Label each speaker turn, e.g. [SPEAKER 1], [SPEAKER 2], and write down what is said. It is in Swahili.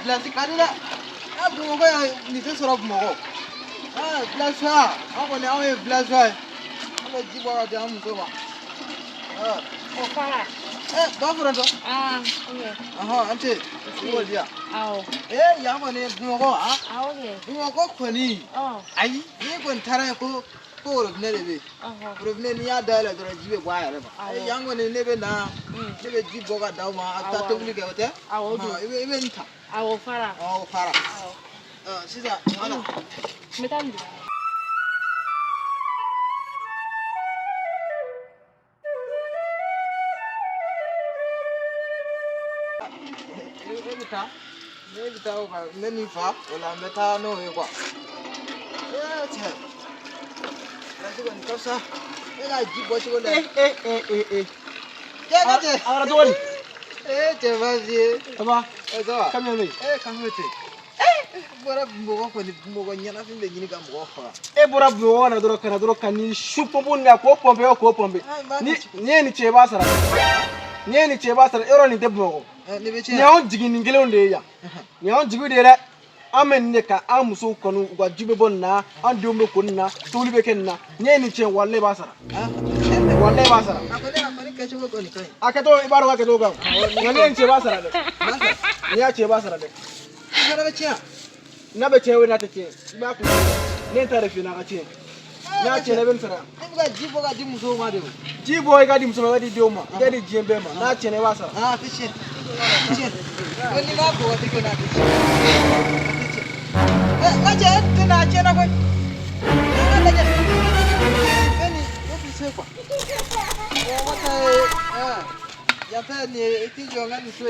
[SPEAKER 1] Blasi kanila. Bumogo ya ni te soro bumogo. Blaswa. Ako ni awe blaswa. Ame jibo ga jamu so ba.
[SPEAKER 2] O fara.
[SPEAKER 1] Ba furanto.
[SPEAKER 2] Okay.
[SPEAKER 1] Aha, ante. Wo dia.
[SPEAKER 2] Awo.
[SPEAKER 1] Ya ko ni bumogo
[SPEAKER 2] Okay.
[SPEAKER 1] Bumogo ko ni. Ai, ni ko ntara ko robne lebe. Robne ni ya dala dora jibe gwa ya leba. Yango ni lebe na. Lebe jibo ga dawo ma ta tobli ke wote.
[SPEAKER 2] Awo do.
[SPEAKER 1] Ibe nta.
[SPEAKER 2] Awo fara.
[SPEAKER 1] Fara. Sisa, wala.
[SPEAKER 2] Metandu.
[SPEAKER 1] Evita oka neni fa wala meta no kwa. Che. Nasi ko nikosa. Ega jibo chigo le. Je.
[SPEAKER 3] Ahora doni.
[SPEAKER 1] Je vazie.
[SPEAKER 3] Aba.
[SPEAKER 1] Ego.
[SPEAKER 3] Kamyo ni.
[SPEAKER 1] Kamete. Bora mbogo ko ni mbogo nyana fin de nyini ka mbogo fa.
[SPEAKER 3] Bora buo na doro kani shupo bunna ko pombe. Ni cheba sara. Ni cheba sara ero ni debbo. Ni on jigi ni ngele onde ya. Ni on jigi de la amen ne ka amuso konu gwa jibe bonna an diombe konna tuli be kenna. Ni che walle ba sara. Walle ba sara.
[SPEAKER 1] Akone ke chugo ko ni kai.
[SPEAKER 3] Akato ibaro ka to ga. Ni cheba sara de. Ni ya cheba sara de.
[SPEAKER 1] Kana be chia.
[SPEAKER 3] Na be chewe na take ba ku ne tarifi na kace na ce na bin sara
[SPEAKER 1] Ga jibo ga dimu so ma de.
[SPEAKER 3] jibo ga dim so ga di dioma ga di jembe ma na ce ne ba sara
[SPEAKER 1] Tiche. Wani ma ko wata ko na tiche. Na je tana ce na kai. Na je. Beni ko bi se kwa. Wata ya ta ne ti jo ngani so.